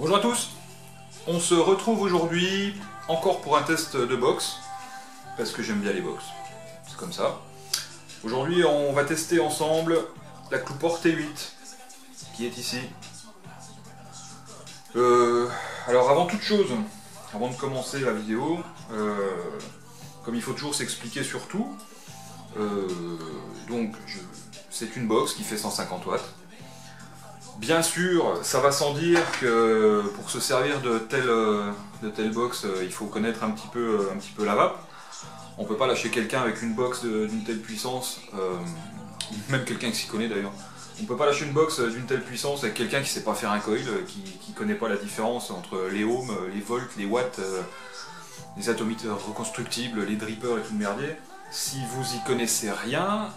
Bonjour à tous, on se retrouve aujourd'hui encore pour un test de boxe, parce que j'aime bien les box, c'est comme ça. Aujourd'hui on va tester ensemble la Cloupor T8, qui est ici. Alors avant toute chose, avant de commencer la vidéo, comme il faut toujours s'expliquer sur tout, c'est une box qui fait 150 watts. Bien sûr, ça va sans dire que pour se servir de telle box, il faut connaître un petit peu la vape. On peut pas lâcher quelqu'un avec une box d'une telle puissance, même quelqu'un qui s'y connaît d'ailleurs. On peut pas lâcher une box d'une telle puissance avec quelqu'un qui sait pas faire un coil, qui connaît pas la différence entre les ohms, les volts, les watts, les atomiteurs reconstructibles, les drippers et tout le merdier. Si vous y connaissez rien,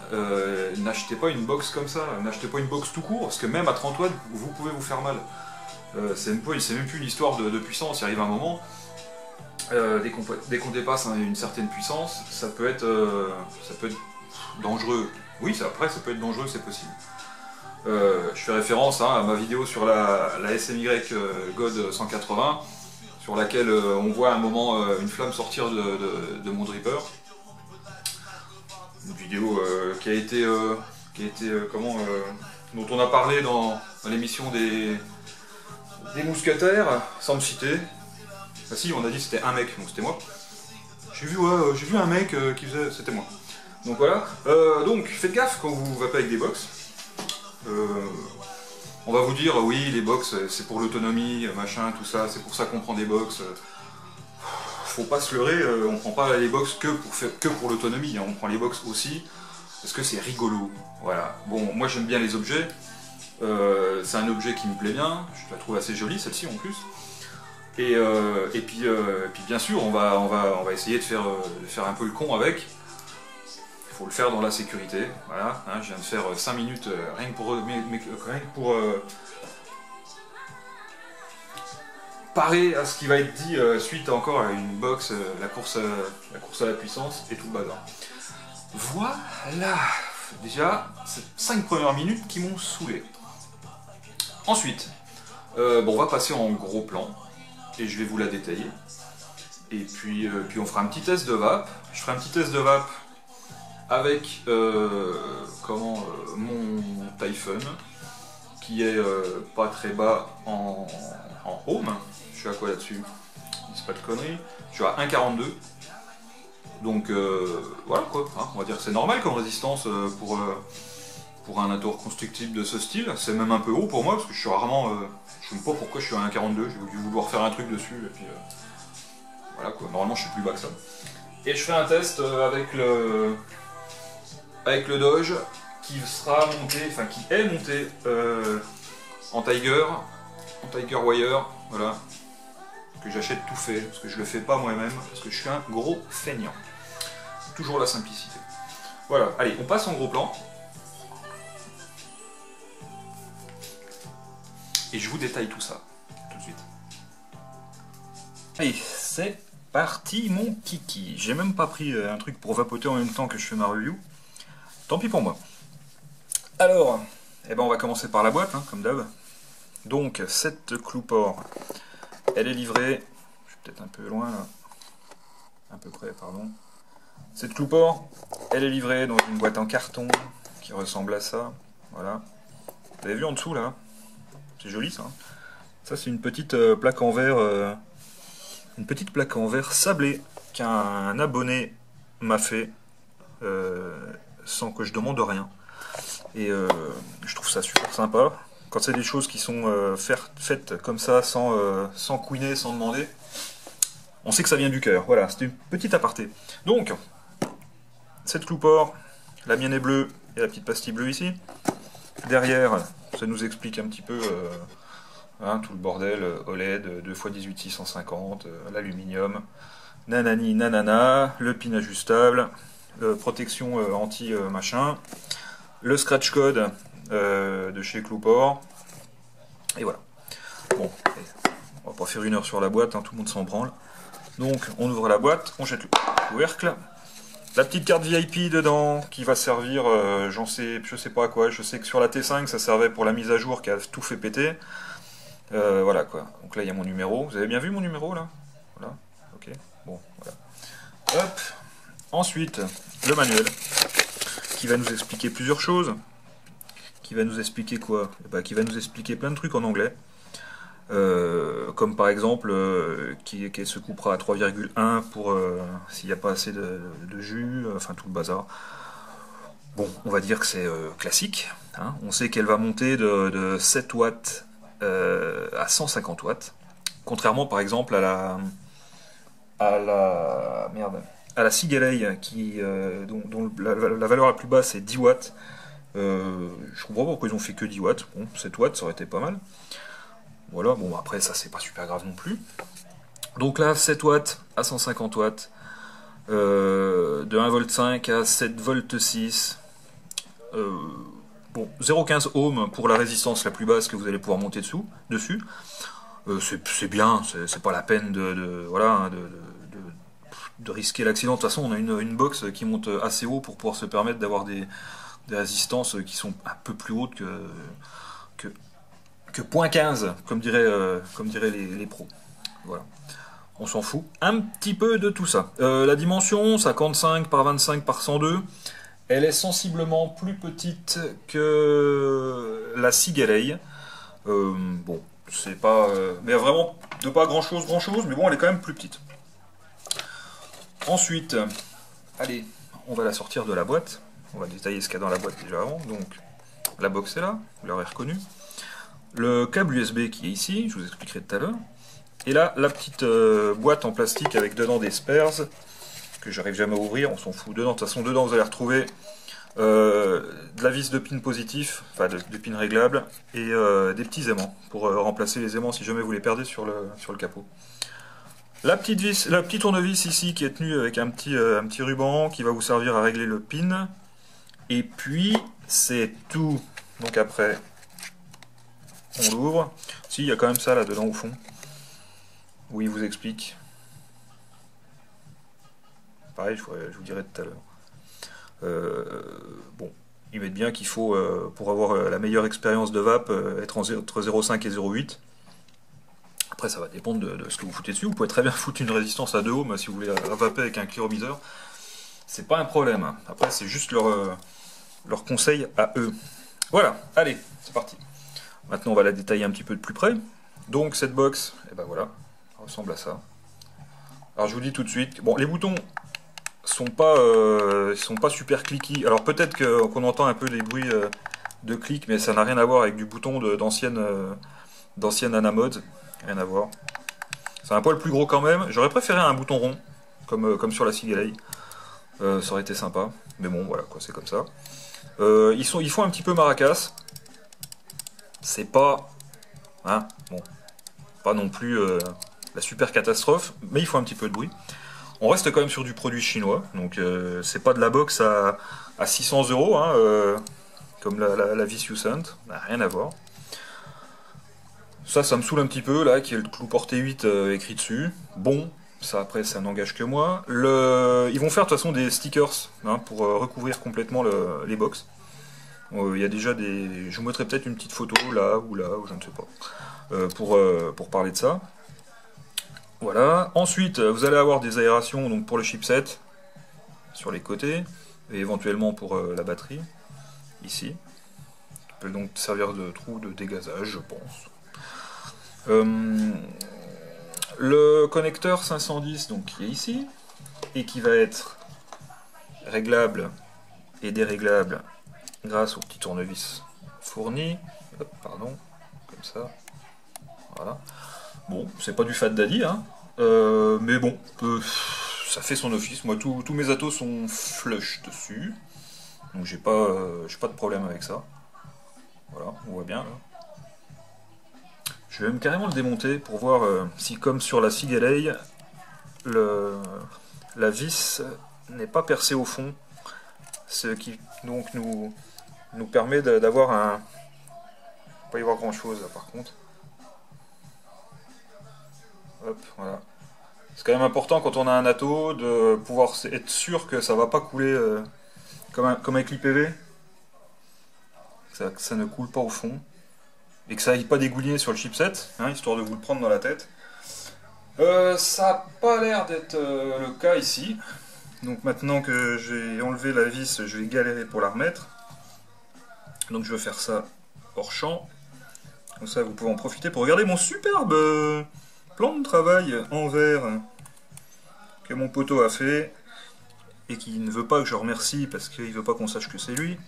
n'achetez pas une box comme ça, n'achetez pas une box tout court, parce que même à 30 watts, vous pouvez vous faire mal. C'est même plus une histoire de puissance, il arrive un moment, dès qu'on dépasse une certaine puissance, ça peut être dangereux. Oui, après ça peut être dangereux, c'est possible. Je fais référence à ma vidéo sur la SMY God 180, sur laquelle on voit à un moment une flamme sortir de mon dripper. Une vidéo dont on a parlé dans l'émission des mousquetaires, sans me citer. Ah si, on a dit que c'était un mec, donc c'était moi. J'ai vu un mec qui faisait... c'était moi. Donc voilà. Donc faites gaffe quand vous vapez avec des box. On va vous dire, oui, les box, c'est pour l'autonomie, machin, tout ça, c'est pour ça qu'on prend des box. Faut pas se leurrer, on prend pas les box que pour l'autonomie, hein. On prend les box aussi parce que c'est rigolo. Voilà. Bon, moi j'aime bien les objets. C'est un objet qui me plaît bien. Je la trouve assez jolie celle-ci en plus. Et puis bien sûr, on va essayer de faire un peu le con avec. Il faut le faire dans la sécurité. Voilà. Hein, je viens de faire 5 minutes rien que pour parer à ce qui va être dit suite encore à une box, la course à la puissance et tout le bazar. Voilà, déjà, c'est 5 premières minutes qui m'ont saoulé. Ensuite, on va passer en gros plan, et je vais vous la détailler. Et puis on fera un petit test de vape. Je ferai un petit test de vape avec mon Typhon, qui est pas très bas en ohm. Je suis à quoi là-dessus? C'est pas de conneries. Je suis à 1,42. Donc voilà quoi, hein, on va dire que c'est normal comme résistance pour un attor constructible de ce style. C'est même un peu haut pour moi parce que je suis rarement... je ne sais pas pourquoi je suis à 1,42, j'ai dû vouloir faire un truc dessus et puis voilà quoi, normalement je suis plus bas que ça. Et je fais un test avec le Doge qui est monté en Tiger Wire, voilà, que j'achète tout fait, parce que je le fais pas moi-même, parce que je suis un gros feignant. Toujours la simplicité. Voilà, allez, on passe en gros plan. Et je vous détaille tout ça, tout de suite. Allez, c'est parti mon kiki. J'ai même pas pris un truc pour vapoter en même temps que je fais ma review. Tant pis pour moi. Alors, on va commencer par la boîte, hein, comme d'hab. Donc, cette Cloupor, elle est livrée, je suis peut-être un peu loin là, à peu près, pardon. Cette Cloupor, elle est livrée dans une boîte en carton qui ressemble à ça, voilà. Vous avez vu en dessous là? C'est joli ça. Hein. Ça c'est une petite plaque en verre, sablée qu'un abonné m'a fait sans que je demande rien. Et je trouve ça super sympa. Quand c'est des choses qui sont faites comme ça, sans couiner, sans demander, on sait que ça vient du cœur. Voilà, c'était une petite aparté. Donc, cette Cloupor, la mienne est bleue, et la petite pastille bleue ici. Derrière, ça nous explique un petit peu tout le bordel, OLED, 2x18650, l'aluminium, nanani nanana, le pin ajustable, protection anti-machin, le scratch code de chez Cloupor, et voilà. Bon, on va pas faire 1 heure sur la boîte, hein, tout le monde s'en branle. Donc on ouvre la boîte, on jette le couvercle, la petite carte VIP dedans qui va servir, je sais pas à quoi, je sais que sur la T5 ça servait pour la mise à jour qui a tout fait péter. Voilà quoi. Donc là il y a mon numéro. Vous avez bien vu mon numéro là? Voilà. Ok. Bon, voilà. Hop. Ensuite, le manuel qui va nous expliquer plusieurs choses. Qui va nous expliquer quoi? Eh ben, qui va nous expliquer plein de trucs en anglais. Comme par exemple qui se coupera à 3,1 pour s'il n'y a pas assez de jus, enfin tout le bazar. Bon, on va dire que c'est classique. Hein. On sait qu'elle va monter de 7 watts à 150 watts. Contrairement par exemple à la Sigalei dont la valeur la plus basse est 10 watts. Je comprends pas pourquoi ils ont fait que 10 watts. Bon, 7 watts ça aurait été pas mal. Voilà, bon après ça c'est pas super grave non plus. Donc là 7 watts à 150 watts, de 1,5 V à 7,6 V. Bon, 0,15 ohms pour la résistance la plus basse que vous allez pouvoir monter dessus. C'est bien, c'est pas la peine de risquer l'accident. De toute façon on a une box qui monte assez haut pour pouvoir se permettre d'avoir des résistances qui sont un peu plus hautes que 0,15, comme diraient les pros. Voilà. On s'en fout un petit peu de tout ça. La dimension, 55 par 25 par 102, elle est sensiblement plus petite que la Sigalei. Bon, c'est pas... mais vraiment, de pas grand chose, mais bon, elle est quand même plus petite. Ensuite, allez, on va la sortir de la boîte. On va détailler ce qu'il y a dans la boîte déjà avant. Donc, la box est là, vous l'aurez reconnu. Le câble USB qui est ici, je vous expliquerai tout à l'heure. Et là, la petite boîte en plastique avec dedans des spares, que j'arrive jamais à ouvrir, on s'en fout. Dedans, de toute façon, dedans vous allez retrouver de la vis de pin positif, enfin de pin réglable, et des petits aimants, pour remplacer les aimants si jamais vous les perdez sur le capot. La petite tournevis ici qui est tenue avec un petit ruban qui va vous servir à régler le pin. Et puis, c'est tout. Donc après... on l'ouvre. Si, il y a quand même ça là-dedans au fond. Oui, il vous explique. Pareil, je vous dirai tout à l'heure. Bon, ils mettent bien qu'il faut, pour avoir la meilleure expérience de vape, être entre 0,5 et 0,8. Après, ça va dépendre de ce que vous foutez dessus. Vous pouvez très bien foutre une résistance à 2 ohms si vous voulez vaper avec un cliromiseur. C'est pas un problème. Après, c'est juste leur conseil à eux. Voilà, allez, c'est parti. Maintenant, on va la détailler un petit peu de plus près. Donc, cette box, et ben voilà, ressemble à ça. Alors, je vous dis tout de suite, bon, les boutons sont pas super cliquis. Alors, peut-être qu'on entend un peu des bruits de clics, mais ça n'a rien à voir avec du bouton d'ancienne Anamod. Rien à voir. C'est un poil plus gros quand même. J'aurais préféré un bouton rond, comme sur la Sigalei. Ça aurait été sympa. Mais bon, voilà, quoi, c'est comme ça. Ils font un petit peu maracas. C'est pas... hein, bon, pas non plus la super catastrophe, mais il faut un petit peu de bruit. On reste quand même sur du produit chinois, donc c'est pas de la box à 600 €, hein, comme la Vicious Hunt, rien à voir. Ça me saoule un petit peu, là, qui est le clou porté 8 écrit dessus. Bon, ça après, ça n'engage que moi. Ils vont faire de toute façon des stickers, hein, pour recouvrir complètement les box. Il y a déjà des... je vous mettrai peut-être une petite photo là, ou je ne sais pas, pour parler de ça. Voilà. Ensuite, vous allez avoir des aérations donc pour le chipset, sur les côtés, et éventuellement pour la batterie, ici. Ça peut donc servir de trou de dégazage, je pense. Le connecteur 510 donc, qui est ici, et qui va être réglable et déréglable grâce au petit tournevis fourni. Hop, pardon, comme ça. Voilà. Bon, c'est pas du Fat Daddy, hein, mais bon, ça fait son office. Moi, tous mes atos sont flush dessus, donc j'ai pas de problème avec ça. Voilà, on voit bien là. Je vais même carrément le démonter pour voir si, comme sur la Sigalei, la vis n'est pas percée au fond, ce qui donc nous permet d'avoir un... il ne peut pas y voir grand chose là par contre. Hop, voilà. C'est quand même important quand on a un ato de pouvoir être sûr que ça va pas couler comme avec l'IPV, que ça ne coule pas au fond. et que ça aille pas dégouliner sur le chipset, hein, histoire de vous le prendre dans la tête. Ça n'a pas l'air d'être le cas ici. Donc maintenant que j'ai enlevé la vis, je vais galérer pour la remettre. Donc je vais faire ça hors champ. Comme ça vous pouvez en profiter pour regarder mon superbe plan de travail en verre que mon poteau a fait et qui ne veut pas que je remercie parce qu'il veut pas qu'on sache que c'est lui.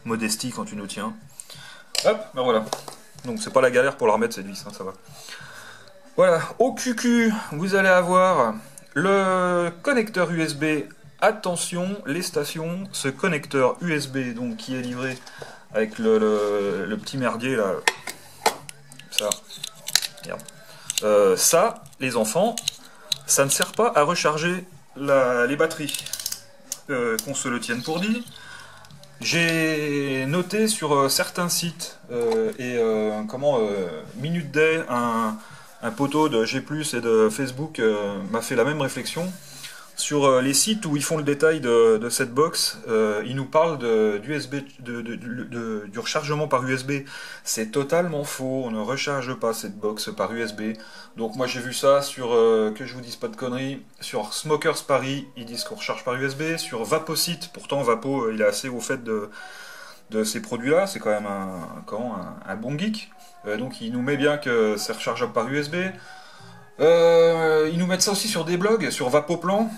Modestie quand tu nous tiens. Hop, ben voilà. Donc c'est pas la galère pour la remettre cette vis, hein, ça va. Voilà, au QQ, vous allez avoir le connecteur USB. Attention, les stations, ce connecteur USB donc qui est livré avec le petit merdier là, ça, merde. Ça, les enfants, ça ne sert pas à recharger les batteries. Qu'on se le tienne pour dit. J'ai noté sur certains sites Minute Day, un poteau de G+, et de Facebook m'a fait la même réflexion. Sur les sites où ils font le détail de cette box, ils nous parlent du rechargement par USB. C'est totalement faux, on ne recharge pas cette box par USB. Donc moi j'ai vu ça sur, que je vous dise pas de conneries, sur Smokers Paris, ils disent qu'on recharge par USB. Sur Vapocite, pourtant Vapo il est assez au fait de ces produits-là, c'est quand même un bon geek. Donc il nous met bien que c'est rechargeable par USB. Ils nous mettent ça aussi sur des blogs, sur Vapoplan,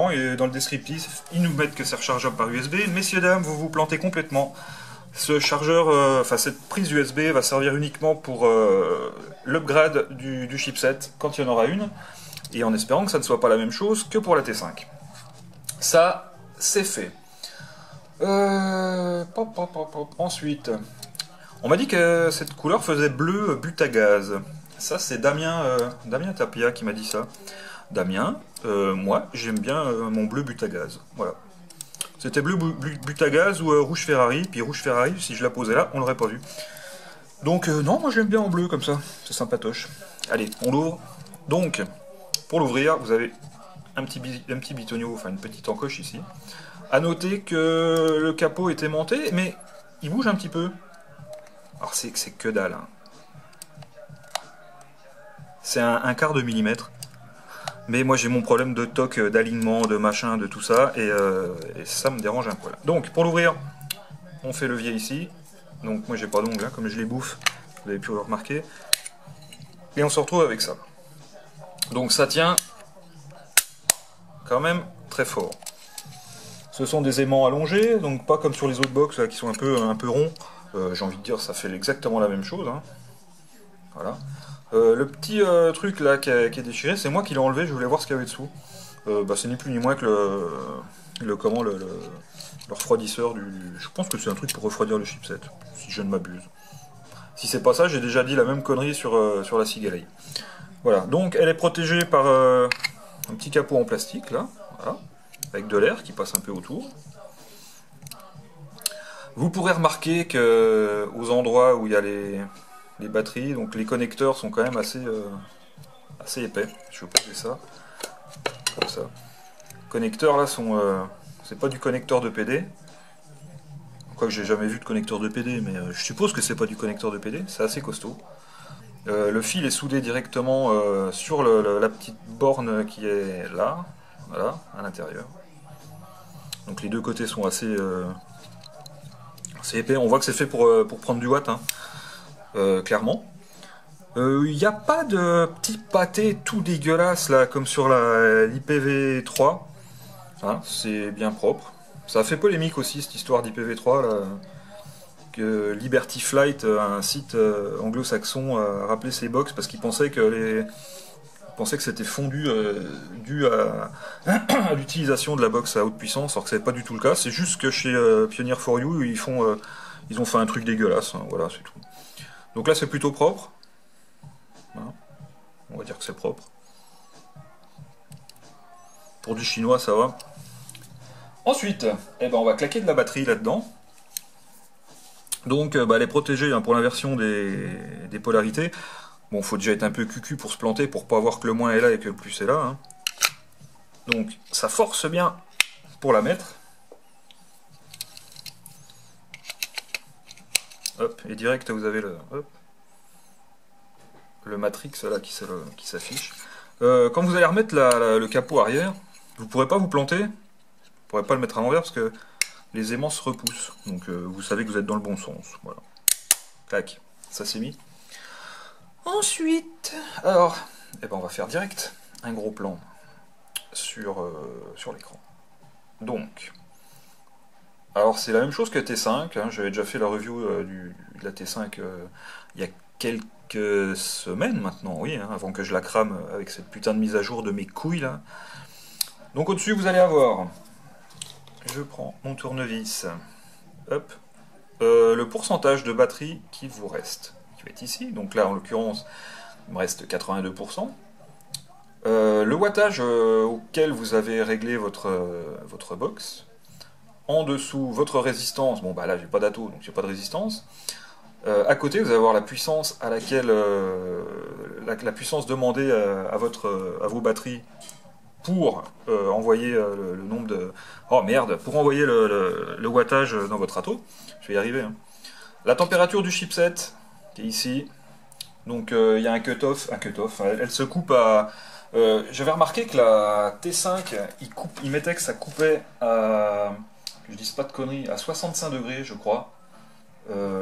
et dans le descriptif, ils nous mettent que c'est rechargeable par USB. Messieurs, dames, vous vous plantez complètement. Ce chargeur, cette prise USB va servir uniquement pour l'upgrade du chipset, quand il y en aura une, et en espérant que ça ne soit pas la même chose que pour la T5. Ça, c'est fait. Ensuite, on m'a dit que cette couleur faisait bleu butagaz. Ça, c'est Damien Tapia qui m'a dit ça. Damien, moi, j'aime bien mon bleu butagaz. Voilà. C'était bleu butagaz ou rouge Ferrari. Puis rouge Ferrari, si je la posais là, on l'aurait pas vu. Donc, non, moi j'aime bien en bleu comme ça. C'est sympatoche. Allez, on l'ouvre. Donc, pour l'ouvrir, vous avez un petit bitonio, enfin une petite encoche ici. À noter que le capot est aimanté, mais il bouge un petit peu. Alors, c'est que dalle, hein. C'est un quart de millimètre. Mais moi j'ai mon problème de toc, d'alignement, de machin, de tout ça, et ça me dérange un poil. Donc pour l'ouvrir, on fait levier ici. Donc moi j'ai pas d'ongles, hein, comme je les bouffe, vous avez pu le remarquer. Et on se retrouve avec ça. Donc ça tient quand même très fort. Ce sont des aimants allongés, donc pas comme sur les autres box là, qui sont un peu ronds. J'ai envie de dire ça fait exactement la même chose, hein. Voilà. Le petit truc là qui est déchiré, c'est moi qui l'ai enlevé, je voulais voir ce qu'il y avait dessous. C'est ni plus ni moins que le refroidisseur du... Je pense que c'est un truc pour refroidir le chipset, si je ne m'abuse. Si c'est pas ça, j'ai déjà dit la même connerie sur la cigaleille. Voilà, donc elle est protégée par un petit capot en plastique là, voilà, avec de l'air qui passe un peu autour. Vous pourrez remarquer que aux endroits où il y a les batteries, donc les connecteurs sont quand même assez épais. Je vais poser ça comme ça. Les connecteurs là sont, c'est pas du connecteur de PD. Quoique j'ai jamais vu de connecteur de PD, mais je suppose que c'est pas du connecteur de PD. C'est assez costaud. Le fil est soudé directement sur la petite borne qui est là, voilà, à l'intérieur. Donc les deux côtés sont assez épais. On voit que c'est fait pour prendre du watt, hein. Clairement. Il n'y a pas de petit pâté tout dégueulasse là comme sur l'IPv3. Hein, c'est bien propre. Ça a fait polémique aussi cette histoire d'IPv3 là, que Liberty Flight, un site anglo-saxon, a rappelé ses box parce qu'il pensait que c'était fondu dû à l'utilisation de la box à haute puissance, alors que c'est pas du tout le cas. C'est juste que chez Pioneer for You ils ont fait un truc dégueulasse, hein, voilà, c'est tout. Donc là c'est plutôt propre. Voilà. On va dire que c'est propre. Pour du chinois ça va. Ensuite, on va claquer de la batterie là-dedans. Donc elle est protégée, hein, pour l'inversion des polarités. Bon, faut déjà être un peu cucu pour se planter, pour pas voir que le moins est là et que le plus est là, hein. Donc ça force bien pour la mettre. Hop, et direct vous avez le... Hop, le Matrix là qui s'affiche. Quand vous allez remettre le capot arrière, vous ne pourrez pas vous planter. Vous ne pourrez pas le mettre à l'envers parce que les aimants se repoussent. Donc vous savez que vous êtes dans le bon sens. Voilà. Tac, ça c'est mis. Ensuite, alors, eh ben on va faire direct un gros plan sur l'écran. Donc, alors c'est la même chose que T5, hein, j'avais déjà fait la review de la T5 il y a quelques semaines maintenant, oui, hein, avant que je la crame avec cette putain de mise à jour de mes couilles là. Donc au-dessus vous allez avoir, je prends mon tournevis, hop, le pourcentage de batterie qui vous reste, qui va être ici, donc là en l'occurrence il me reste 82%. Le wattage auquel vous avez réglé votre box. En dessous, votre résistance. Bon, bah là, j'ai pas d'atto, donc j'ai pas de résistance. À côté, vous allez avoir la puissance à laquelle la puissance demandée à vos batteries pour envoyer le nombre de. Oh merde, pour envoyer le wattage dans votre atto. Je vais y arriver. Hein. La température du chipset qui est ici. Donc il y a un cut-off. Elle se coupe à. J'avais remarqué que la T5, il mettait que ça coupait à, que je dise pas de conneries, à 65 degrés, je crois.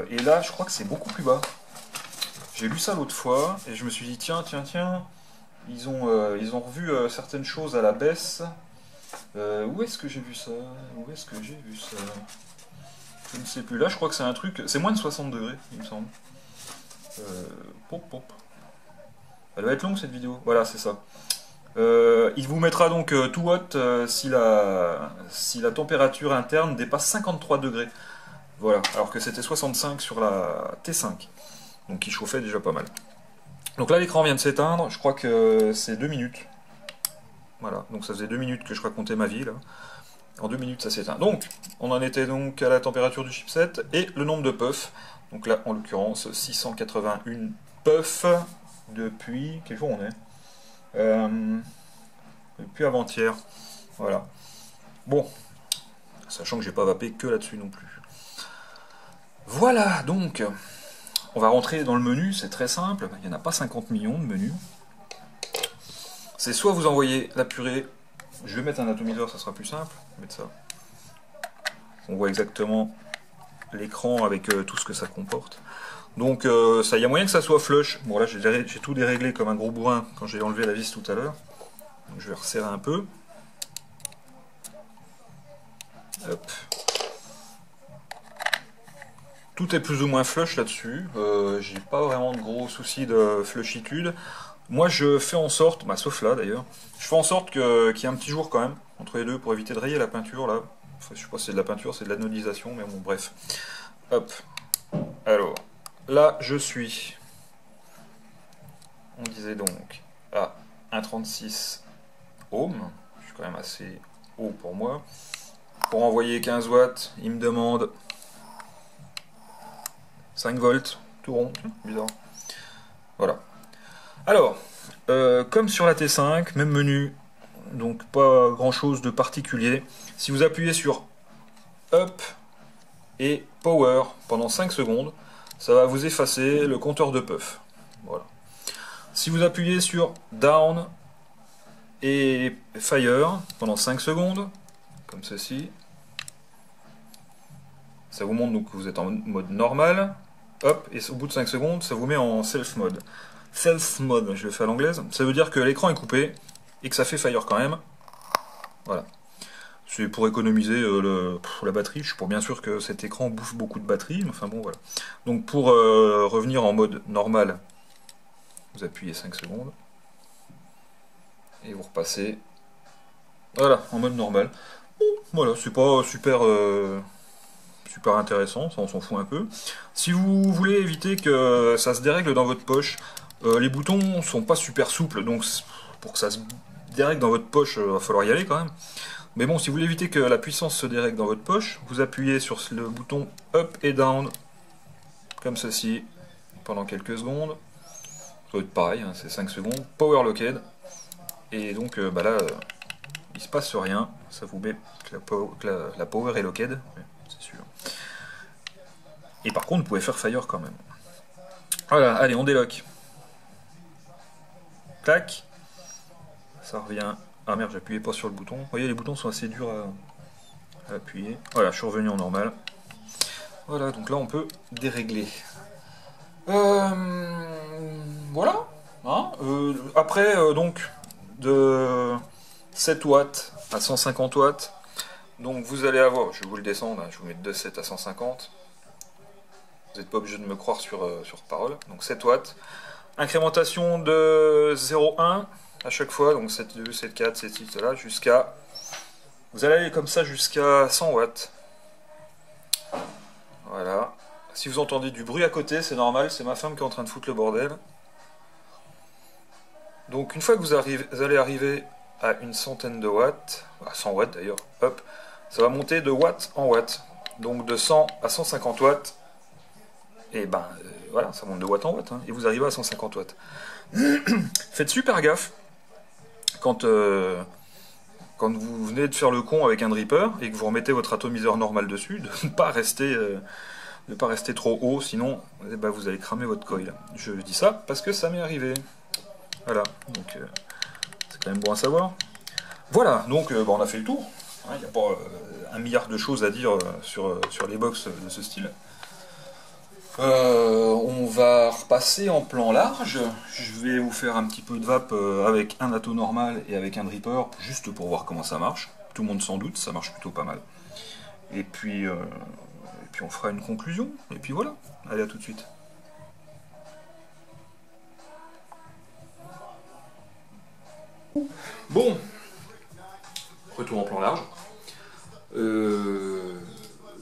Et là, je crois que c'est beaucoup plus bas. J'ai lu ça l'autre fois, et je me suis dit, tiens, ils ont revu certaines choses à la baisse. Où est-ce que j'ai vu ça? Je ne sais plus. Là, je crois que c'est un truc, c'est moins de 60 degrés, il me semble. Elle va être longue cette vidéo, voilà c'est ça. Il vous mettra donc tout hot si la température interne dépasse 53 degrés. Voilà, alors que c'était 65 sur la T5. Donc il chauffait déjà pas mal. Donc là l'écran vient de s'éteindre, je crois que c'est 2 minutes. Voilà, donc ça faisait 2 minutes que je racontais ma vie là. En 2 minutes ça s'éteint. Donc on en était donc à la température du chipset et le nombre de puffs. Donc là en l'occurrence 681 puffs. Depuis. Quel jour on est depuis avant-hier. Voilà. Bon. Sachant que j'ai pas vapé que là-dessus non plus. Voilà, donc. On va rentrer dans le menu, c'est très simple. Il n'y en a pas 50 millions de menus. C'est soit vous envoyez la purée. Je vais mettre un atomiseur, ça sera plus simple. Je vais mettre ça. On voit exactement l'écran avec tout ce que ça comporte. Donc il y a moyen que ça soit flush. Bon là j'ai tout déréglé comme un gros bourrin quand j'ai enlevé la vis tout à l'heure. Je vais resserrer un peu. Hop. Tout est plus ou moins flush là-dessus. J'ai pas vraiment de gros soucis de flushitude. Moi je fais en sorte, bah, sauf là d'ailleurs, je fais en sorte qu'il y ait un petit jour quand même entre les deux pour éviter de rayer la peinture là. Enfin, je sais pas si c'est de la peinture, c'est de l'anodisation, mais bon bref. Hop. Alors. Là, je suis, on disait donc, à 1,36 ohms. Je suis quand même assez haut pour moi. Pour envoyer 15 watts, il me demande 5 volts, tout rond, bizarre. Voilà. Alors, comme sur la T5, même menu, donc pas grand chose de particulier. Si vous appuyez sur Up et Power pendant 5 secondes, ça va vous effacer le compteur de puff. Voilà. Si vous appuyez sur Down et Fire pendant 5 secondes, comme ceci, ça vous montre donc que vous êtes en mode normal. Hop, et au bout de 5 secondes, ça vous met en Self Mode. Self Mode, je le fais à l'anglaise. Ça veut dire que l'écran est coupé et que ça fait Fire quand même. Voilà. C'est pour économiser la batterie. Je suis pour bien sûr que cet écran bouffe beaucoup de batterie. Mais enfin bon, voilà. Donc pour revenir en mode normal, vous appuyez 5 secondes. Et vous repassez. Voilà, en mode normal. Bon, voilà, c'est pas super, super intéressant. Ça, on s'en fout un peu. Si vous voulez éviter que ça se dérègle dans votre poche, les boutons sont pas super souples. Donc pour que ça se dérègle dans votre poche, il va falloir y aller quand même. Mais bon, si vous voulez éviter que la puissance se dérègle dans votre poche, vous appuyez sur le bouton Up et Down, comme ceci, pendant quelques secondes. Ça va être pareil, hein, c'est 5 secondes. Power Locked. Et donc bah là, il se passe rien. Ça vous met que la power est locked, c'est sûr. Et par contre, vous pouvez faire Fire quand même. Voilà, allez, on déloque. tac, ça revient. Ah merde, j'appuyais pas sur le bouton. Vous voyez, les boutons sont assez durs à appuyer. Voilà, je suis revenu en normal. Voilà, donc là on peut dérégler. Voilà. Hein, après, donc, de 7 watts à 150 watts, donc vous allez avoir, je vais vous le descendre, hein, je vais vous mettre de 7 à 150. Vous n'êtes pas obligé de me croire sur parole. Donc 7 watts. Incrémentation de 0,1 à chaque fois, donc 7,2, 7,4, 7,6, là, jusqu'à... Vous allez aller comme ça jusqu'à 100 watts. Voilà. Si vous entendez du bruit à côté, c'est normal, c'est ma femme qui est en train de foutre le bordel. Donc une fois que vous allez arriver à une centaine de watts, à 100 watts d'ailleurs, hop, ça va monter de watts en watts. Donc de 100 à 150 watts, et ben voilà, ça monte de watts en watts, hein, et vous arrivez à 150 watts. Faites super gaffe quand vous venez de faire le con avec un dripper et que vous remettez votre atomiseur normal dessus, de ne pas rester trop haut, sinon eh ben, vous allez cramer votre coil. Je dis ça parce que ça m'est arrivé. Voilà, donc c'est quand même bon à savoir. Voilà, donc bon, on a fait le tour. Il n'y a pas un milliard de choses à dire sur les box de ce style. On va repasser en plan large. Je vais vous faire un petit peu de vape avec un ato normal et avec un dripper, juste pour voir comment ça marche. Tout le monde s'en doute, ça marche plutôt pas mal. Et puis on fera une conclusion. Et puis voilà, allez, à tout de suite. Bon, retour en plan large.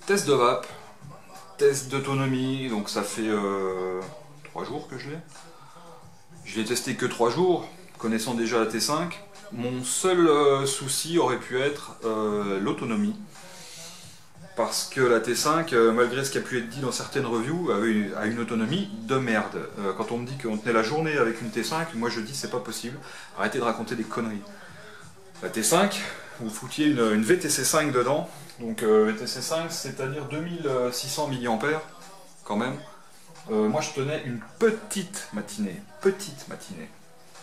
Test de vape, test d'autonomie, donc ça fait 3 jours que je l'ai. Je l'ai testé que 3 jours, connaissant déjà la T5. Mon seul souci aurait pu être l'autonomie. Parce que la T5, malgré ce qui a pu être dit dans certaines reviews, a une autonomie de merde. Quand on me dit qu'on tenait la journée avec une T5, moi je dis c'est pas possible. Arrêtez de raconter des conneries. La T5, vous foutiez une VTC5 dedans. Donc VTC5, c'est-à-dire 2600 mAh quand même. Moi je tenais une petite matinée.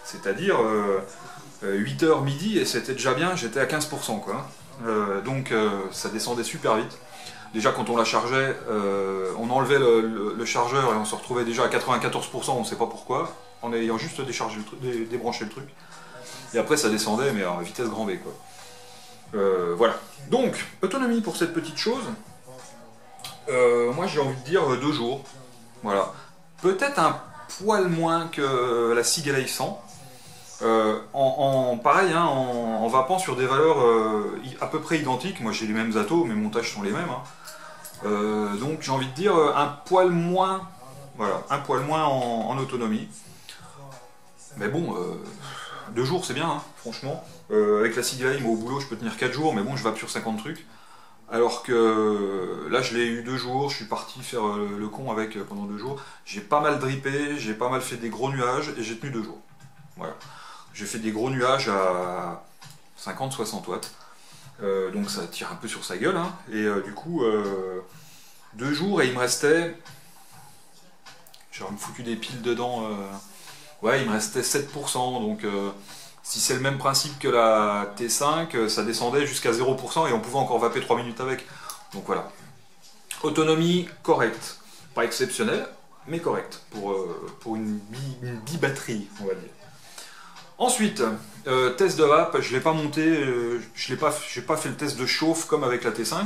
C'est-à-dire 8h midi et c'était déjà bien, j'étais à 15% quoi. Donc ça descendait super vite. Déjà quand on la chargeait, on enlevait le chargeur et on se retrouvait déjà à 94%, on ne sait pas pourquoi, en ayant juste débranché le truc. Et après ça descendait mais à vitesse grand V quoi. Voilà. Donc, autonomie pour cette petite chose. Moi j'ai envie de dire 2 jours. Voilà. Peut-être un poil moins que la Sigalei 100. Pareil, hein, en vapant sur des valeurs à peu près identiques. Moi j'ai les mêmes atos, mes montages sont les mêmes. Hein. Donc j'ai envie de dire un poil moins, voilà, un poil moins en autonomie. Mais bon, 2 jours c'est bien, hein, franchement. Avec la Sigalei, moi au boulot je peux tenir 4 jours, mais bon je vape sur 50 trucs. Alors que là je l'ai eu 2 jours, je suis parti faire le con avec pendant 2 jours. J'ai pas mal drippé, j'ai pas mal fait des gros nuages et j'ai tenu 2 jours. Voilà. J'ai fait des gros nuages à 50-60 watts. Donc ça tire un peu sur sa gueule. Hein. Et du coup, 2 jours et il me restait... J'aurais foutu des piles dedans. Ouais, il me restait 7%. Donc si c'est le même principe que la T5, ça descendait jusqu'à 0% et on pouvait encore vaper 3 minutes avec. Donc voilà. Autonomie correcte. Pas exceptionnelle, mais correcte. Pour une bi-batterie, on va dire. Ensuite, test de vape, je ne l'ai pas monté, je n'ai pas fait le test de chauffe comme avec la T5,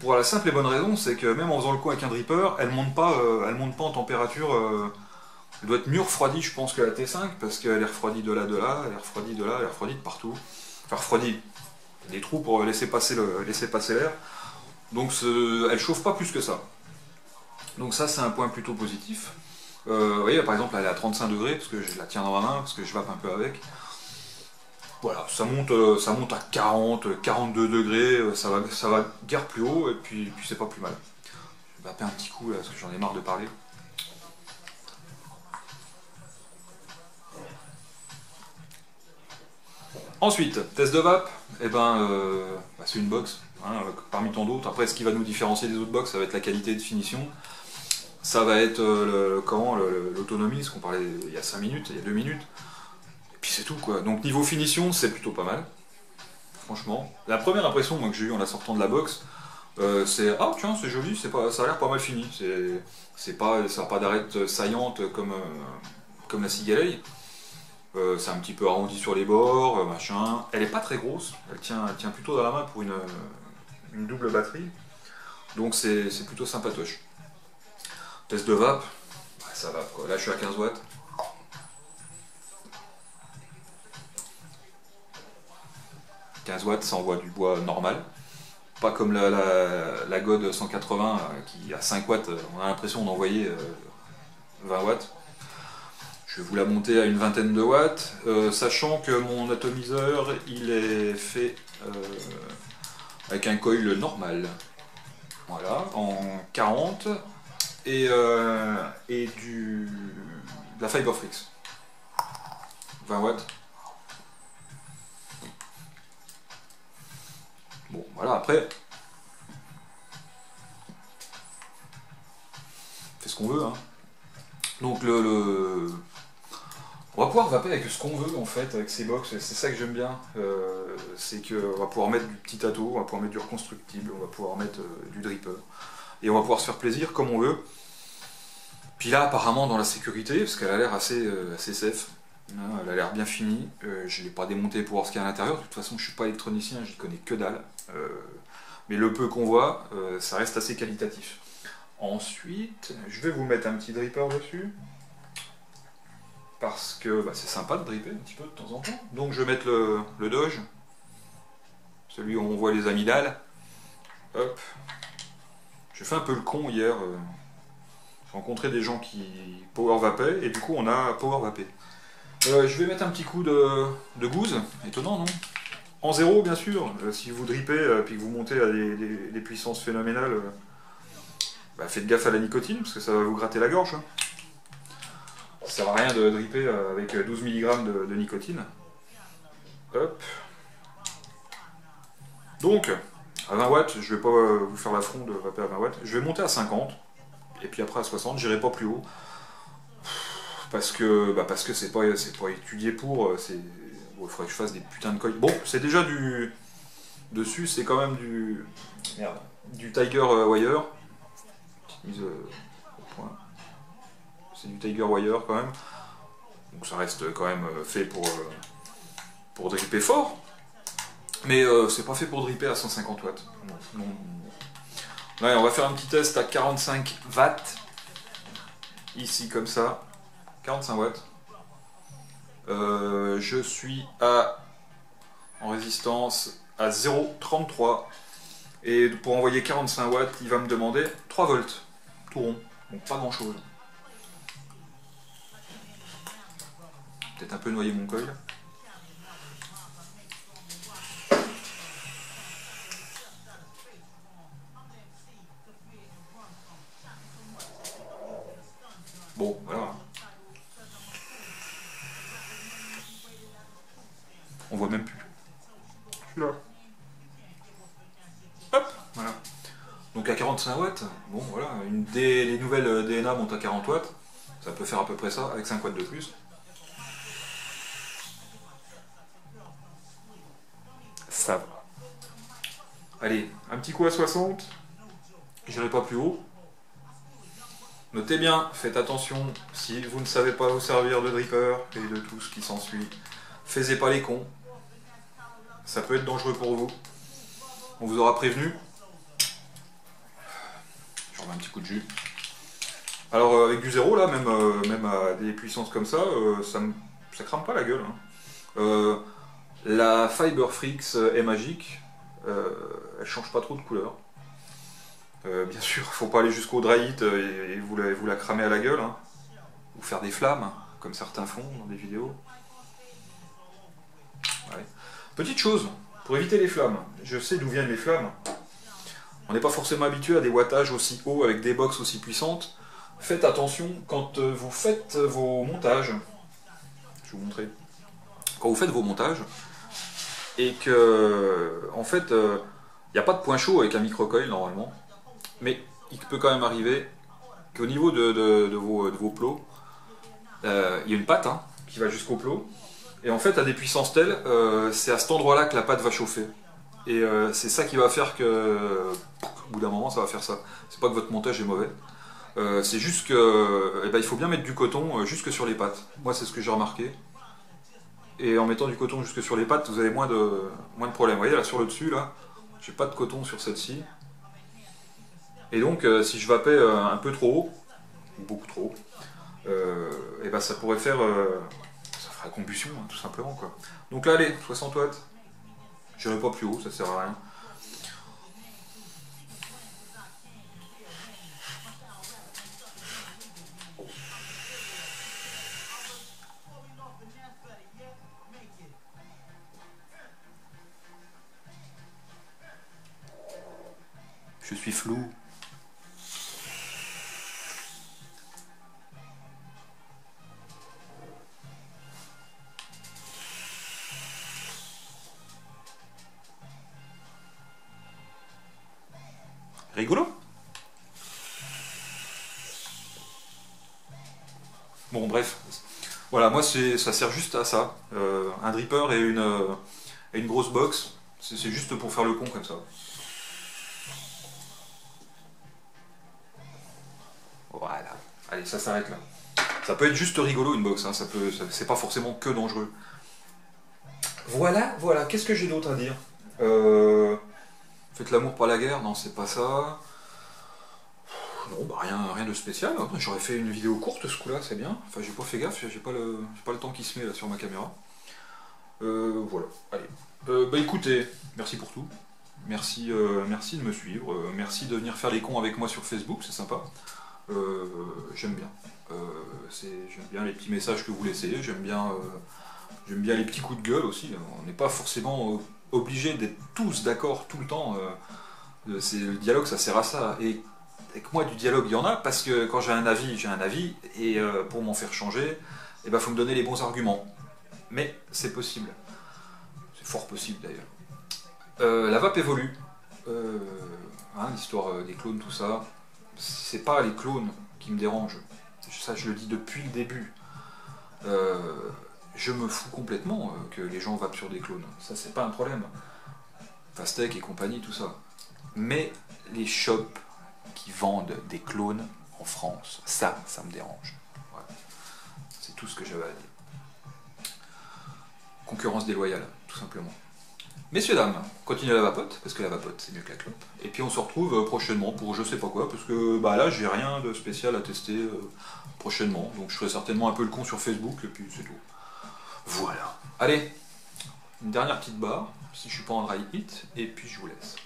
pour la simple et bonne raison, c'est que même en faisant le coup avec un dripper, elle ne monte pas en température, elle doit être mieux refroidie je pense que la T5, parce qu'elle est refroidie de là, elle est refroidie de là, elle est refroidie de partout, enfin refroidie, des trous pour laisser passer l'air, donc elle chauffe pas plus que ça. Donc ça c'est un point plutôt positif. Vous voyez, par exemple, elle est à 35 degrés, parce que je la tiens dans ma main, parce que je vape un peu avec. Voilà, ça monte à 40, 42 degrés, ça va guère plus haut, et puis c'est pas plus mal. Je vais vaper un petit coup, là, parce que j'en ai marre de parler. Ensuite, test de vape, eh ben, c'est une box, hein, parmi tant d'autres. Après, ce qui va nous différencier des autres box, ça va être la qualité de finition. Ça va être l'autonomie, ce qu'on parlait il y a 5 minutes, il y a 2 minutes. Et puis puis c'est tout quoi. Donc niveau finition, c'est plutôt pas mal. Franchement. La première impression moi, que j'ai eue en la sortant de la box, c'est ah tiens c'est joli, ça a l'air pas mal fini. Ça n'a pas d'arête saillante comme la Cigale. C'est un petit peu arrondi sur les bords, machin. Elle est pas très grosse, elle tient plutôt dans la main pour une double batterie. Donc c'est plutôt sympatoche. Test de vape, ouais, ça va quoi. Là je suis à 15 watts. « 15 watts, ça envoie du bois normal. Pas comme la God 180 qui à 5 watts, on a l'impression d'envoyer 20 watts. Je vais vous la monter à une vingtaine de watts, sachant que mon atomiseur il est fait avec un coil normal. Voilà, en 40 et de la Fiberfrix. 20 watts. Bon, voilà, après, fait ce qu'on veut, hein. Donc on va pouvoir vaper avec ce qu'on veut en fait avec ces box, c'est ça que j'aime bien, c'est qu'on va pouvoir mettre du petit ato, on va pouvoir mettre du reconstructible, on va pouvoir mettre du dripper, et on va pouvoir se faire plaisir comme on veut. Puis là apparemment dans la sécurité, parce qu'elle a l'air assez safe, hein, elle a l'air bien finie, je ne l'ai pas démontée pour voir ce qu'il y a à l'intérieur, de toute façon je ne suis pas électronicien, j'y connais que dalle, mais le peu qu'on voit, ça reste assez qualitatif. Ensuite, je vais vous mettre un petit dripper dessus. Parce que bah, c'est sympa de dripper un petit peu de temps en temps. Donc je vais mettre le Doge, celui où on voit les amygdales. Hop. J'ai fait un peu le con hier. J'ai rencontré des gens qui power vapaient et du coup on a power vapé. Je vais mettre un petit coup de gouze. Étonnant non? En zéro bien sûr. Si vous drippez puis que vous montez à des puissances phénoménales, bah, faites gaffe à la nicotine parce que ça va vous gratter la gorge. Hein. Ça sert à rien de dripper avec 12 mg de nicotine. Hop. Donc, à 20 watts, je vais pas vous faire l'affront de vaper à 20 watts. Je vais monter à 50, et puis après à 60, j'irai pas plus haut. Parce que c'est pas étudié pour. Bon, il faudrait que je fasse des putains de coils. Bon, c'est déjà du. Dessus, c'est quand même du. Merde. Du Tiger Wire. Petite mise au point. C'est du Tiger Wire quand même. Donc ça reste quand même fait pour dripper fort. Mais c'est pas fait pour dripper à 150 watts. Non. Là, on va faire un petit test à 45 watts. Ici comme ça. 45 watts. Je suis en résistance à 0,33. Et pour envoyer 45 watts, il va me demander 3 volts. Tout rond. Donc pas grand chose. Peut-être un peu noyer mon coil. Bon, voilà. On voit même plus. Je suis là. Hop, voilà. Donc à 45 watts, bon voilà, les nouvelles DNA montent à 40 watts. Ça peut faire à peu près ça, avec 5 watts de plus. Ça va. Allez, un petit coup à 60. J'irai pas plus haut. Notez bien, faites attention, si vous ne savez pas vous servir de dripper et de tout ce qui s'ensuit, faites pas les cons. Ça peut être dangereux pour vous. On vous aura prévenu. Je remets un petit coup de jus. Alors avec du zéro là, même à des puissances comme ça, ça crame pas la gueule. Hein. La Fiberfrix est magique. Elle change pas trop de couleur. Bien sûr, faut pas aller jusqu'au dry heat et vous la cramer à la gueule, hein. Ou faire des flammes, comme certains font dans des vidéos. Ouais. Petite chose, pour éviter les flammes, je sais d'où viennent les flammes. On n'est pas forcément habitué à des wattages aussi hauts avec des box aussi puissantes. Faites attention quand vous faites vos montages. Je vais vous montrer. Quand vous faites vos montages, et que, en fait, il n'y a pas de point chaud avec un microcoil normalement. Mais il peut quand même arriver qu'au niveau de vos plots, il y a une patte hein, qui va jusqu'au plot. Et en fait, à des puissances telles, c'est à cet endroit-là que la pâte va chauffer. Et c'est ça qui va faire que, au bout d'un moment, ça va faire ça. C'est pas que votre montage est mauvais. C'est juste que, il faut bien mettre du coton jusque sur les pâtes. Moi, c'est ce que j'ai remarqué. Et en mettant du coton jusque sur les pâtes, vous avez moins de problèmes. Vous voyez, là, sur le dessus, là, j'ai pas de coton sur celle-ci. Et donc, si je vapais un peu trop haut, ou beaucoup trop haut, ça pourrait faire... ça ferait combustion, hein, tout simplement, quoi. Donc là, allez, 60 watts. J'irai pas plus haut, ça sert à rien. Je suis flou. Rigolo. Bon, bref. Voilà, moi, ça sert juste à ça. Un dripper et une grosse box. C'est juste pour faire le con comme ça. Voilà. Allez, ça s'arrête là. Ça peut être juste rigolo une box, hein. C'est pas forcément que dangereux. Voilà, voilà. Qu'est-ce que j'ai d'autre à dire Faites l'amour pas la guerre, non, c'est pas ça. Non, bah rien de spécial. J'aurais fait une vidéo courte ce coup-là, c'est bien. Enfin, j'ai pas fait gaffe, j'ai pas le temps qui se met là sur ma caméra. Voilà, allez. Écoutez, merci pour tout. Merci de me suivre. Merci de venir faire les cons avec moi sur Facebook, c'est sympa. J'aime bien. J'aime bien les petits messages que vous laissez. J'aime bien les petits coups de gueule aussi. On n'est pas forcément obligé d'être tous d'accord tout le temps. Le dialogue, ça sert à ça. Et avec moi, du dialogue, il y en a, parce que quand j'ai un avis, et pour m'en faire changer, il faut me donner les bons arguments. Mais c'est possible. C'est fort possible d'ailleurs. La vape évolue. L'histoire des clones, tout ça. C'est pas les clones qui me dérangent. Ça, je le dis depuis le début. Je me fous complètement que les gens vapent sur des clones. Ça, c'est pas un problème. Fastech et compagnie, tout ça. Mais les shops qui vendent des clones en France, ça me dérange. Voilà. C'est tout ce que j'avais à dire. Concurrence déloyale, tout simplement. Messieurs, dames, continuez la vapote, parce que la vapote, c'est mieux que la clope. Et puis on se retrouve prochainement pour je sais pas quoi, parce que là, j'ai rien de spécial à tester prochainement. Donc je ferai certainement un peu le con sur Facebook, et puis c'est tout. Voilà. Allez, une dernière petite barre, si je suis pas en dry hit, et puis je vous laisse.